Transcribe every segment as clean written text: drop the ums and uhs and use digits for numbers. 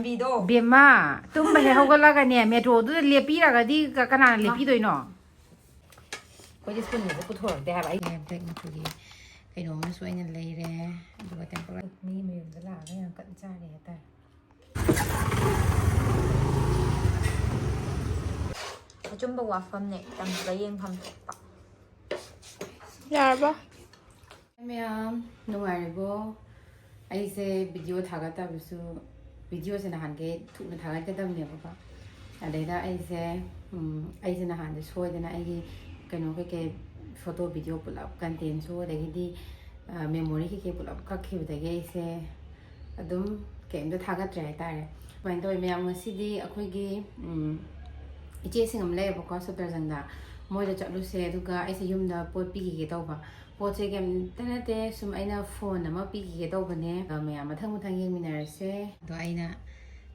Bema, tumba he hogalagane, metro do lepiragadi kakana lepidoino. What is going to put her? They have a black mutugi. I know Miss Wayne later, do a temporary me, the lava, and cut inside it. Jumbo was from neck and playing pump. Yarba. No worry, I say video tagata videos in a hand gate to the tagata never. And later I say, I in a hand is for the I can okay photo video pull up content so they memory he pull up cocky with the gay say a dum came the tagat right. When I am a city, a quiggy. Chasing them labor because of Tarzanga. More the Lucia Duga is a yum put piggy get over. Port again, Tenate, some aina phone, a piggy get over near. May am a Tamutangi minor say, do Aina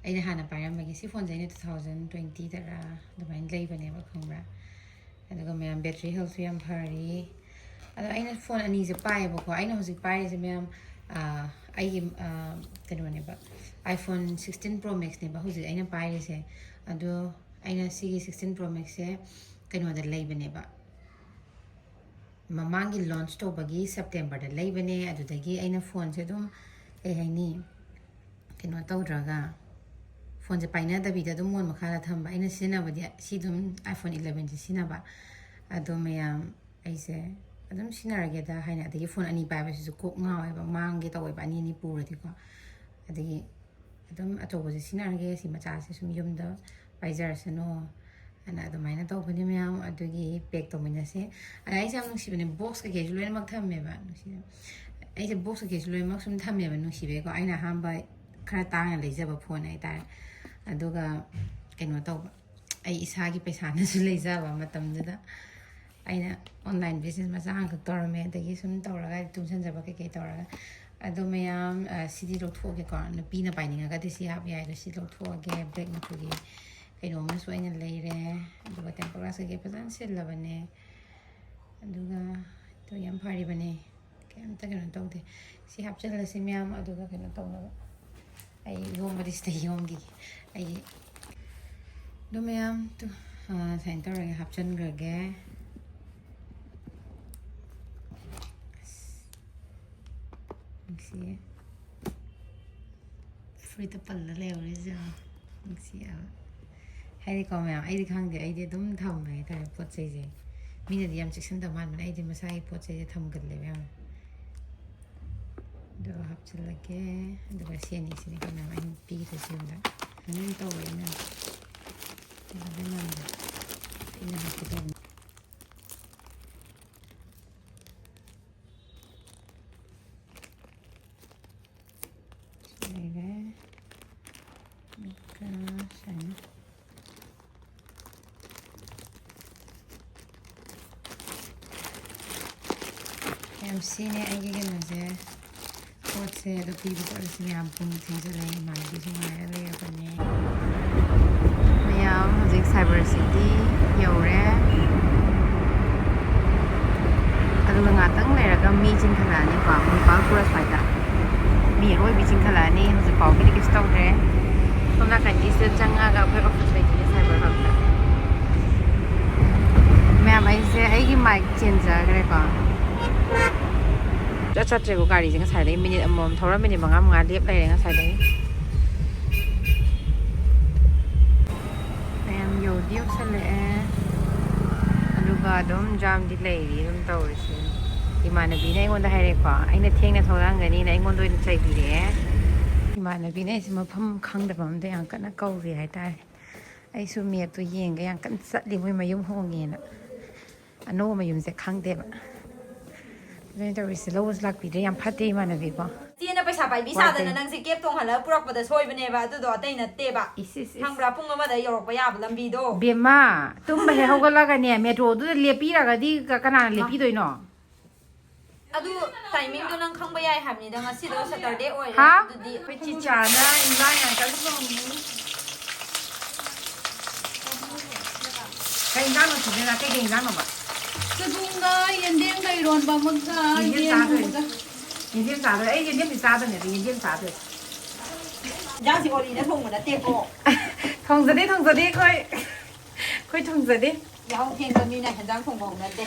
Hana Param, Magazine phones in 2020 that the mind labor never come back. And the man battery health and party. I phone and easy pie book. I know the pie is a ma'am. I am iPhone 16 Pro Max neighbor who's the aina pie is a do. I see 16 Pro Max kano da laibane ba mamangi launch to bagi September da laibane adudagi aina phone se dum haini kano tawdraga phone se paina da bida dum mon makhala thamba aina sina badi si dum iPhone 11 se sina ba adum ya aise adum sina rage da haina adagi phone ani ba ba su kok ngaw ba mangi taw ba ani ni purati ko adagi adum atobo se sina rage si macha se sum yum da Pizers no, and I don't mind at all when you meow at the baked on say. I am she in box occasionally Mactameva. I a box occasionally Maxim Tameva no she go in Ahanba Karatan and Laser upon night. I do cannot over. I is Hagi Pesanas Laser, Matam. I online business, my uncle Torment, the Gisum Tora, 2 cents of a cator. I do my city look for the car, the peanut binding. I got to see happy I see look for a gay break mutugi. I know Miss Wayne later, do a temporary gapazan said Lavane, and do to young party bane. Can't take a dog. See, have jealous in Miam, I do a dog. I nobody stay youngy. I do meam to center and have general gay. See, free to pull the level is see. I come out, I can't get I don't tell me that I put say, meaning the Jackson the man, I did Masai put say the tongue good live. Do I have to like do I see anything I'm big to assume that. And then go away now. In the hospital. I'm seeing it again as a what's the people that are seeing I'm putting things around my vision area of the name. Mayam, the Cyber City, Yore. I don't know like a meeting Kalani, but we found for us like that. Me, Roy meeting Kalani, who's a pocket is still there. From that, I just Jangaga, put off the Cyber Hub. Ma'am, I say, I give my change. Just a little guy is inside a minute a month or a minute. I'm going to leave later inside. I am your dear Sally. And you got them jam delay, don't tell us. You might have been on the Harripa. I think that's how long I need. I'm going to say, you might have been as my pump come from the uncle. I go the I assume me to ying and can suddenly with my young home in. I know my young can't there. There is the lowest luck with the empathy man of people. Tina Pasapai beside the Nancy kept on her proper the soy neva to the Dana Teba. Is Hambra Punga the Europeab Lambido. Bema, Tumba Hogalagania, Metro, do the Lepira, the Cana Lepido, no. I do timing to Nankamba. I have neither a city Saturday or the Pichana in line and telephone. Kainano to the taking Zanova. tungda, Indian Kairon Bamaka, Indian Saturday, Indian Saturday, Indian Saturday, Indian Saturday. ꯌꯥꯁꯤ ꯑꯣꯂꯤꯅ ꯊꯣꯡꯕ ꯅꯠꯇꯦꯀꯣ ꯊꯣꯡꯖꯗꯦ ꯑꯩꯈꯣꯏ ꯊꯣꯡꯖꯗꯦ ꯌꯥꯍꯧ ꯊꯦꯡꯕ ꯃꯤꯅ ꯍꯦꯟꯖꯥꯡ ꯊꯣꯡꯕ ꯅꯠꯇꯦ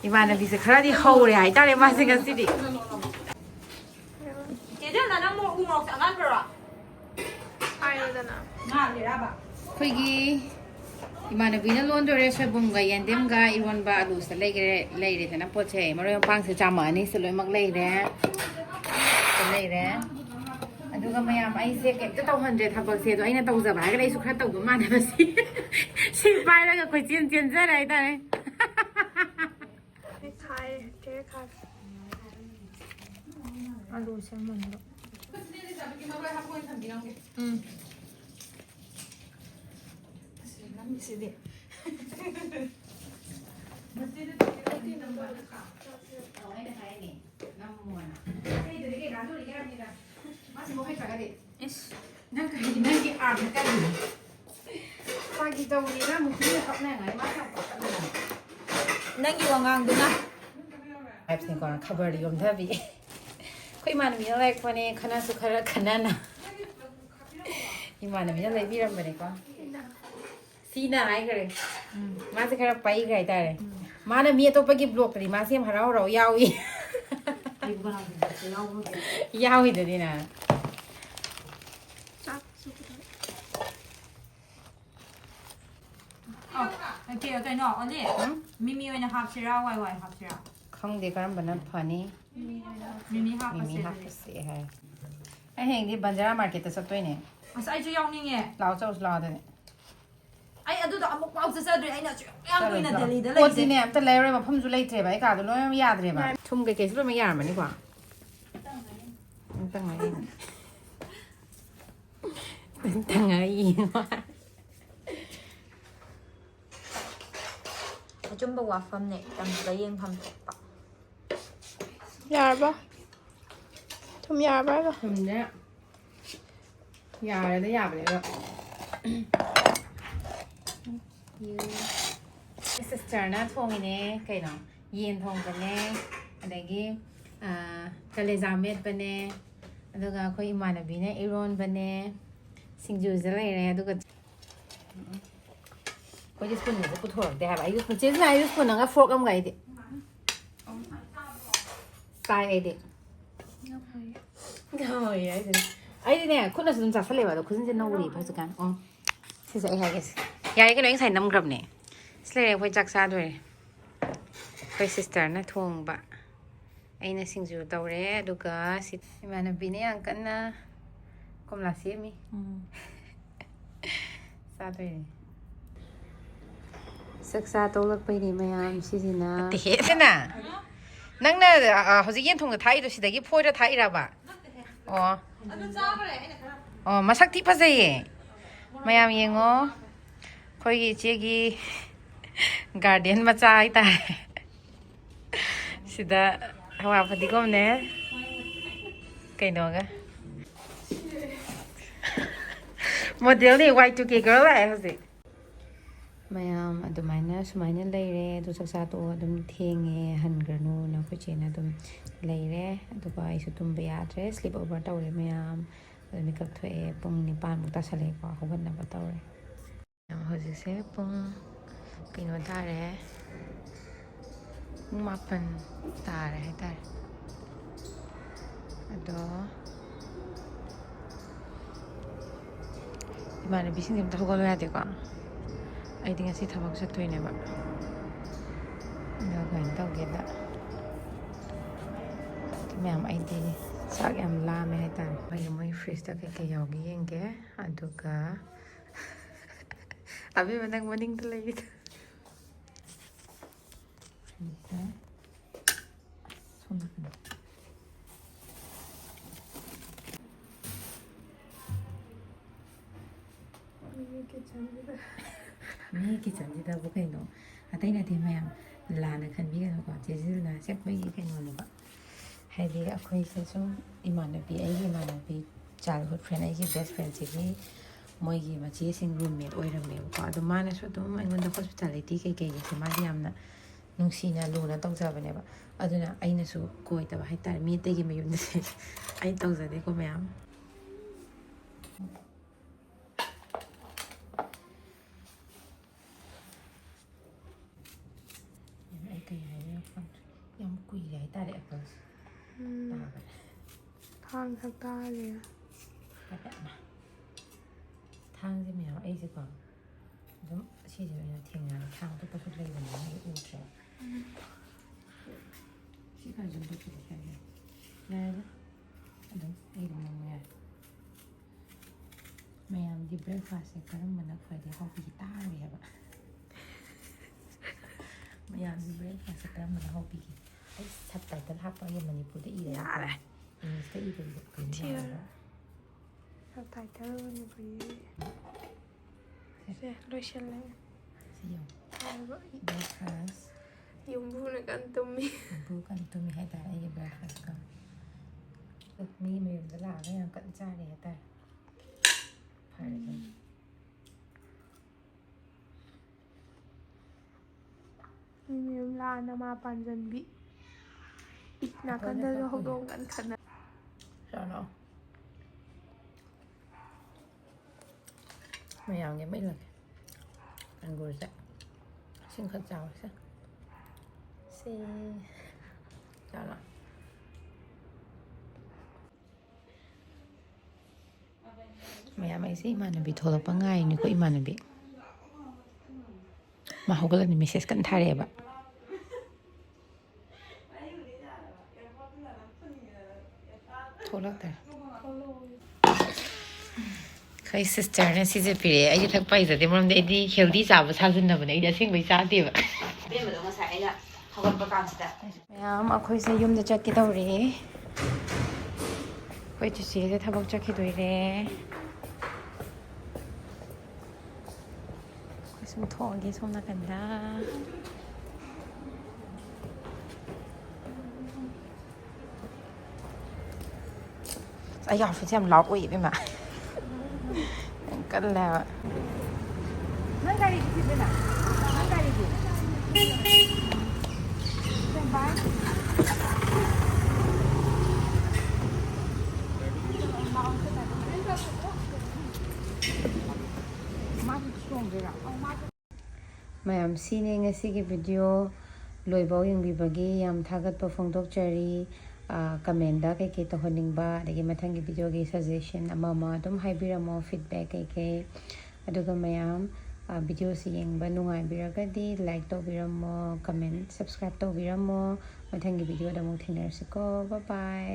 이만은 खरा디 허우래 하이따래 마시가 시디 제대로 나는 뭐 우럭 안 들어 아유잖아. 나리라봐 거기 이만은 론도레 소봉가 옌뎀가 이원바 아루스 레이레잖아 포체 머리 빵스 자마니 슬로이 막 레이레 ꯑꯗꯨꯒ ꯃꯌꯥꯝ ꯑꯩꯁꯦ ꯀꯩꯝꯇ ꯇꯧꯍꯟꯗ꯭ꯔꯦ ꯊꯕꯛꯁꯦ ꯑꯗꯣ ꯑꯩꯅ ꯇꯧꯖꯕ ꯍꯥꯏꯔꯒ ꯑꯩꯁꯨ ꯈꯔ ꯇꯧꯕ ꯃꯥꯟꯅꯕ ꯁꯤ ꯄꯥꯏꯔꯒ ꯑꯩꯈꯣꯏ ꯆꯦꯟꯖꯔꯦ ꯍꯥꯏꯇꯥꯔꯦ 아루 셀몬도 ꯅꯪꯒꯤ ꯋꯥꯉꯥꯡꯗꯨꯅ ꯍꯥꯏꯕꯁꯤꯅꯦ ꯀꯣ ꯈꯕꯔꯗ ꯌꯣꯝꯊꯕꯤ ꯑꯩꯈꯣꯏ ꯏꯃꯥꯟꯅꯕꯤꯅ ꯂꯩꯔꯛꯄꯅꯦ ꯈꯟꯅꯁꯨ ꯈꯔ ꯈꯟꯅꯅ 이만은이나 레비란 말이고 시나 아이그래 마스 그래 빠이가 있다래 마는 미에 또 빠기 블록들이 마스 햄 하라오라 야위 야위들이나 이렇게 그냥 언니 미미 왜냐 합시라 와이와이 합시라 ꯈꯪꯗꯦ ꯀꯔꯝꯕꯅ ꯐꯅꯤ 미미 미미 합시 ꯍꯥꯞꯄꯁꯦ ꯍꯥꯏ ꯑꯩ ꯍꯌꯦꯡꯗꯤ ꯕꯟꯖꯥꯔꯥ ꯃꯥꯔꯀꯦꯠꯇ ꯆꯠꯇꯣꯏꯅꯦ ꯑꯁ ꯑꯩꯁꯨ ꯌꯥꯎꯅꯤꯡꯉꯦ ꯂꯥꯛꯑꯣ ꯆꯧꯁꯨ ꯂꯥꯛꯑꯣꯗꯅꯦ ꯑꯩ ꯑꯗꯨꯗꯣ ꯑꯃꯨꯛ ꯄꯥꯎ ꯆꯠꯆꯗ꯭ꯔꯤ ꯑꯩꯅ ꯌꯥꯝ ꯀꯨꯏꯅ ꯗꯦꯜꯂꯤꯗ ꯂꯩꯁꯦ ꯄꯣꯠꯇꯤꯅꯦ ꯑꯝꯇ ꯂꯩꯔꯣꯏ ꯃꯐꯝꯁꯨ ꯂꯩꯇ꯭ꯔꯦꯕ ꯑꯩ ꯀꯥꯗꯣ ꯂꯣꯏꯅ ꯌꯥꯗ꯭ꯔꯦꯕ ꯊꯨꯝ ꯀꯩꯀꯩꯁꯨ ꯂꯣꯏꯅ ꯌꯥꯔꯝꯃꯅꯤꯀꯣ ꯇꯪꯉꯥꯏ ꯑꯆꯨꯝꯕ ꯋꯥꯐꯝꯅꯦ ꯇꯝꯕ ꯌꯦꯡꯐꯝ ꯊꯣꯛꯄ ꯌꯥꯔꯕ? ꯊꯨꯝ ꯌꯥꯔꯕ? ꯊꯨꯝꯅꯦ ꯌꯥꯔꯦꯗ ꯌꯥꯕꯅꯦꯕ ꯁꯤꯁꯇꯔꯅ ꯊꯣꯡꯉꯤꯅꯦ ꯀꯩꯅꯣ ꯌꯦꯟ ꯊꯣꯡꯕꯅꯦ ꯑꯗꯒꯤ ꯀꯂꯦꯖꯥ ꯃꯦꯠꯄꯅꯦ ꯑꯗꯨꯒ ꯑꯩꯈꯣꯏ ꯏꯃꯥꯟꯅꯕꯤꯅ ꯏꯔꯣꯟꯕꯅꯦ ꯁꯤꯡꯖꯨꯁꯨ ꯂꯩꯔꯦ ꯑꯗꯨꯒ ꯑꯩꯈꯣꯏꯗꯤ ꯁ꯭ꯄꯨꯟꯒꯁꯦ ꯄꯨꯊꯣꯔꯛꯇꯦ ꯍꯥꯏꯕ ꯑꯩꯁꯨ ꯆꯦꯁꯤꯅ ꯑꯩꯁꯨ ꯁ꯭ꯄꯨꯟ ꯑꯃꯒ ꯐꯣꯔꯛ ꯑꯃꯒ ꯑꯩꯗꯤ ꯆꯥꯏ ꯑꯩꯗꯤ ꯉꯝꯃꯣꯏ ꯍꯥꯏꯁꯤꯅꯦ ꯑꯩꯗꯤꯅꯦ ꯈꯨꯠꯅꯁꯨ ꯑꯗꯨꯝ ꯆꯥꯁꯜꯂꯦꯕ ꯑꯗꯣ ꯈꯨꯠꯁꯤꯟꯁꯦ ꯅꯧꯔꯤꯕ ꯍꯧꯖꯤꯛꯀꯥꯟ ꯁꯤꯁꯦ ꯑꯩ ꯍꯥꯏꯒꯦꯁꯦ ꯌꯥꯔꯦ ꯀꯩꯅꯣ ꯑꯩ ꯉꯁꯥꯏ ꯅꯝꯈ꯭ꯔꯕꯅꯦ ꯁꯤ ꯂꯩꯔꯦ ꯑꯩꯈꯣꯏ ꯆꯥꯛ ꯆꯥꯗꯣꯏꯔꯦ ꯑꯩꯈꯣꯏ ꯁꯤꯁꯇꯔꯅ ꯊꯣꯡꯕ ꯑꯩꯅ ꯁꯤꯡꯖꯨ ꯇꯧꯔꯦ ꯑꯗꯨꯒ ꯁꯤ ꯏꯃꯥꯟꯅꯕꯤꯅ ꯌꯥꯝ ꯀꯟꯅ ꯀꯣꯝꯂꯥ ꯁꯦꯝꯃꯤ ꯆꯥꯗꯣꯏꯅꯦ ꯆꯥꯛꯆꯥ ꯇꯣꯛꯂꯛꯄꯩꯅꯤ ꯃꯌꯥꯝ ꯁꯤꯁꯤꯅ ꯅꯪꯅ ꯍꯧꯖꯤꯛ ꯌꯦꯟ ꯊꯣꯡꯗ ꯊꯥꯛꯏꯗꯣ ꯁꯤꯗꯒꯤ ꯐꯣꯏꯔ ꯊꯥꯛꯏꯔꯕ ꯑꯣ ꯑꯗꯨ ꯆꯥꯈ꯭ꯔꯦ ꯑꯩꯅ ꯈꯔ ꯑꯣ ꯃꯁꯛ ꯊꯤ ꯐꯖꯩꯌꯦ ꯃꯌꯥꯝ ꯌꯦꯡꯉꯣ ꯑꯩꯈꯣꯏꯒꯤ ꯏꯆꯦꯒꯤ ꯒꯥꯔꯗꯦꯟ ꯃꯆꯥ ꯍꯥꯏꯇꯥꯔꯦ ꯁꯤꯗ ꯍꯋꯥ ꯐꯗꯤꯒꯣꯝꯅꯦ ꯀꯩꯅꯣꯒ ꯃꯣꯗꯦꯜꯅꯤ Y2K ꯒꯔꯜ ꯂꯥꯛꯑꯦ ꯍꯧꯖꯤꯛ ꯃꯌꯥꯝ ꯑꯗꯨꯃꯥꯏꯅ ꯁꯨꯃꯥꯏꯅ ꯂꯩꯔꯦ ꯑꯗꯨ ꯆꯥꯛꯆꯥ ꯇꯣꯛꯑꯒ ꯑꯗꯨꯝ ꯊꯦꯡꯉꯦ ꯍꯟꯈ꯭ꯔꯅꯨꯅ ꯑꯩꯈꯣꯏ ꯆꯦꯅ ꯑꯗꯨꯝ ꯂꯩꯔꯦ ꯑꯗꯨꯒ ꯑꯩꯁꯨ ꯇꯨꯝꯕ ꯌꯥꯗ꯭ꯔꯦ ꯁ꯭ꯂꯤꯞ ꯑꯣꯚꯔ ꯇꯧꯔꯦ ꯃꯌꯥꯝ ꯑꯗꯨ ꯃꯤꯀꯞ ꯊꯣꯛꯑꯦ ꯄꯨꯡ 9ꯃꯨꯛ ꯇꯥꯁꯜꯂꯛꯑꯦꯀꯣ ꯍꯧꯒꯠꯅꯕ ꯇꯧꯔꯦ ꯍꯧꯖꯤꯛꯁꯦ ꯄꯨꯡ ꯀꯩꯅꯣ ꯇꯥꯔꯦ ꯄꯨꯡ 9 ꯇꯥꯔꯦ ꯍꯥꯏꯇꯥꯔꯦ ꯑꯗꯣ 이만비신이 좀 더 걸어야 되고 아이딩 같이 다 먹을 수 있네요. 내가 인터게다. 매am 아이디 sak am lame haitan. Mai moi freeze ta ke yogi yenge aduga. Abi manang morning to lagi. ꯃꯤ ꯀꯤꯆꯟꯁꯤꯗꯕꯨ ꯀꯩꯅꯣ ꯑꯇꯩ ꯅꯠꯇꯦ ꯃꯌꯥꯝ ꯂꯥꯟꯅ ꯈꯟꯕꯤꯒꯅꯨꯀꯣ ꯆꯦꯖꯤꯜꯅ ꯆꯠꯄꯒꯤ ꯀꯩꯅꯣꯅꯦꯕ ꯍꯥꯏꯗꯤ ꯑꯩꯈꯣꯏꯁꯦ ꯁꯨꯝ ꯏꯃꯥꯟꯅꯕꯤ ꯑꯩꯒꯤ ꯏꯃꯥꯟꯅꯕꯤ ꯆꯥꯏꯜꯍꯨꯗ ꯐ꯭ꯔꯦꯟ ꯑꯩꯒꯤ ꯕꯦꯁ ꯐ꯭ꯔꯦꯟꯁꯤꯒꯤ ꯃꯣꯏꯒꯤ ꯃꯆꯦꯁꯤꯡ ꯔꯨꯝꯃꯦꯠ ꯑꯣꯏꯔꯝꯃꯦꯕꯀꯣ ꯑꯗꯣ ꯃꯥꯅꯁꯨ ꯑꯗꯨꯝ ꯑꯩꯉꯣꯟꯗ ꯍꯣꯁꯄꯤꯇꯥꯂꯤꯇꯤ ꯀꯩꯀꯩꯒꯤꯁꯦ ꯃꯥꯗꯤ ꯌꯥꯝꯅ ꯅꯨꯡꯁꯤꯅ ꯂꯨꯅ ꯇꯧꯖꯕꯅꯦꯕ ꯑꯗꯨꯅ ꯑꯩꯅꯁꯨ ꯀꯣꯏꯗꯕ ꯍꯥꯏꯇꯥꯔꯦ ꯃꯤ ꯑꯇꯩꯒꯤ ꯃꯌꯨꯝꯗꯁꯦ ꯑꯩ ꯇꯧꯖꯗꯦꯀꯣ ꯃꯌꯥꯝ ꯑꯩ ꯀꯩ ꯍꯥꯏꯗꯣꯏꯅꯣ ꯈꯪꯗ꯭ꯔꯦ ꯌꯥꯝ ꯀꯨꯏꯔꯦ ꯍꯥꯏꯇꯥꯔꯦ ꯑꯦꯄꯜꯁꯦ ꯇꯥꯕꯅꯦ ꯊꯥꯡ ꯁꯛꯇꯥꯔꯦ ꯊꯥꯡꯁꯦ ꯃꯌꯥꯝ ꯑꯩꯁꯦꯀꯣ ꯑꯗꯨꯝ ꯁꯤꯁꯦ ꯑꯣꯏꯅ ꯊꯦꯡꯅꯔꯦ ꯊꯥꯡ ꯑꯇꯣꯞꯄꯁꯨ ꯂꯩꯕꯅꯦ ꯑꯩ ꯎꯗ꯭ꯔꯦ ꯁꯤ ꯈꯔꯁꯨ ꯑꯗꯨꯝ ꯌꯥꯔꯦꯗ ꯑꯗꯨꯝ ꯑꯩ ꯑꯗꯨꯝ ꯅꯪꯕ ꯌꯥꯔꯦ ꯃꯌꯥꯝꯒꯤ ꯕ꯭ꯔꯦꯛꯐꯥꯁꯁꯦ ꯀꯔꯝꯕꯅ ꯈ꯭ꯋꯥꯏꯗꯒꯤ ꯍꯥꯎꯕꯤꯒꯦ ꯇꯥꯔꯦ ꯍꯥꯏꯕ ꯃꯌꯥꯝꯒꯤ ꯕ꯭ꯔꯦꯛꯐꯥꯁꯁꯦ ꯀꯔꯝꯕꯅ ꯍꯥꯎꯕꯤꯒꯦ ꯑꯩ ꯁꯕꯇꯥꯏꯇꯜ ꯍꯥꯞꯄꯒꯦ ꯃꯅꯤꯄꯨꯔꯗ ꯌꯥꯔꯦ ꯏꯪꯂꯤꯁꯇ ꯏꯕꯗꯤ ꯊꯤꯔ ꯁꯕꯇꯥꯏꯇꯜ ꯃꯅꯤꯄꯨꯔꯤ ꯁꯦ ꯂꯣꯏꯁꯤꯜꯂꯦ ꯁꯤ ꯌꯦꯡꯉꯣ ꯍꯥꯏꯕ ꯕ꯭ꯔꯦꯛꯐꯥꯁ ꯌꯨꯝꯕꯨꯅ ꯀꯟ ꯇꯨꯝꯃꯤ ꯕꯨ ꯀꯟ ꯇꯨꯝꯃꯤ ꯍꯥꯏꯇꯥꯔꯦ ꯑꯩꯒꯤ ꯕ꯭ꯔꯦꯛꯐꯥꯁꯀ ꯃꯤ ꯃꯌꯨꯝꯗ ꯂꯥꯛꯑꯒ ꯌꯥꯝ ꯀꯟꯅ ꯆꯥꯔꯤ ꯍꯥꯏꯇꯥꯔꯦ ꯐꯔꯦ ꯃꯤ ꯃꯌꯨꯝ ꯂꯥꯛꯑꯅ ꯃꯥ ꯄꯥꯟꯁꯤꯟꯕꯤ ꯅꯥꯀꯟꯗꯁꯨ ꯍꯧꯗꯣꯡ ꯀꯟ ꯈꯠꯅ ꯆꯥꯔꯣ ꯃꯌꯥꯝꯒꯤ ꯑꯃ ꯏꯜꯂꯒꯦ ꯑꯪꯒꯨꯔꯁꯦ ꯏꯁꯤꯡ ꯈꯔ ꯆꯥꯎꯁꯦ ꯁꯤ ꯆꯥꯔꯣ ꯃꯌꯥꯝ ꯑꯩꯁꯦ ꯏꯃꯥꯟꯅꯕꯤ ꯊꯣꯛꯂꯛꯄ ꯉꯥꯏꯔꯤꯅꯤꯀꯣ ꯏꯃꯥꯟꯅꯕꯤ ꯃꯥ ꯍꯧꯒꯠꯂꯅꯤ ꯃꯦꯁꯦꯖ ꯀꯟꯅ ꯊꯥꯔꯛꯑꯦꯕ ꯊꯣꯛꯂꯛꯇꯔꯦ ꯑꯩꯈꯣꯏ ꯁꯤꯁꯇꯔꯅ ꯁꯤꯁꯦ ꯄꯤꯔꯛꯑꯦ ꯑꯩꯗꯤ ꯊꯛꯄ ꯍꯩꯖꯗꯦ ꯃꯔꯝꯗꯤ ꯑꯩꯗꯤ ꯍꯦꯜꯗꯤ ꯆꯥꯕ ꯁꯥꯖꯤꯟꯅꯕꯅꯦ ꯑꯩꯗꯤ ꯑꯁꯦꯡꯕꯩ ꯆꯥꯗꯦꯕ ꯕꯦꯝꯕꯗꯣ ꯉꯁꯥꯏ ꯑꯩꯅ ꯍꯧꯒꯠꯄ ꯀꯥꯟꯁꯤꯗ ꯃꯌꯥꯝ ꯑꯩꯈꯣꯏꯁꯦ ꯌꯨꯝꯗ ꯆꯠꯀꯦ ꯇꯧꯔꯦ ꯑꯩꯈꯣꯏ ꯆꯤꯆꯦꯁꯦ ꯊꯕꯛ ꯆꯠꯈꯤꯗꯣꯏꯔꯦ ꯑꯩꯈꯣꯏ ꯁꯨꯝ ꯊꯣꯛꯑꯒꯦ ꯁꯣꯝ ꯅꯥꯀꯟꯗ ꯑꯩ ꯑꯥꯎꯠꯐꯤꯠꯁꯦ ꯌꯥꯝ ꯂꯥꯎꯠ ꯑꯣꯏꯌꯦ ꯏꯕꯦꯝꯃ ꯌꯥꯝ ꯀꯜꯂꯦ ꯍꯥꯏꯕ ꯅꯪ ꯒꯥꯔꯤꯗꯤ ꯊꯤꯗꯅ ꯅꯪ ꯒꯥꯔꯤꯗꯤ ꯃꯌꯥꯝ ꯁꯤꯅꯦ ꯉꯁꯤꯒꯤ ꯚꯤꯗꯤꯑꯣ ꯂꯣꯏꯐꯥꯎ ꯌꯦꯡꯕꯤꯕꯒꯤ ꯌꯥꯝ ꯊꯥꯒꯠꯄ ꯐꯣꯡꯗꯣꯛꯆꯔꯤ ꯀꯃꯦꯟꯗ ꯀꯩꯀꯩ ꯇꯧꯍꯟꯅꯤꯡꯕ ꯑꯗꯒꯤ ꯃꯊꯪꯒꯤ ꯚꯤꯗꯤꯑꯣꯒꯤ ꯁꯖꯦꯁꯟ ꯑꯃ ꯑꯗꯨꯝ ꯍꯥꯏꯕꯤꯔꯝꯃꯣ ꯐꯤꯗꯕꯦꯛ ꯀꯩꯀꯩ ꯑꯗꯨꯒ ꯃꯌꯥꯝ ꯚꯤꯗꯤꯑꯣꯁꯤ ꯌꯦꯡꯕ ꯅꯨꯡꯉꯥꯏꯕꯤꯔꯒꯗꯤ ꯂꯥꯏꯛ ꯇꯧꯕꯤꯔꯝꯃꯣ ꯀꯃꯦꯟ ꯁꯕꯁꯀ꯭ꯔꯥꯏꯕ ꯇꯧꯕꯤꯔꯝꯃꯣ ꯃꯊꯪꯒꯤ ꯚꯤꯗꯤꯑꯣꯗ ꯑꯃꯨꯛ ꯊꯦꯡꯅꯔꯁꯤꯀꯣ ꯕꯥꯏ ꯕꯥꯏ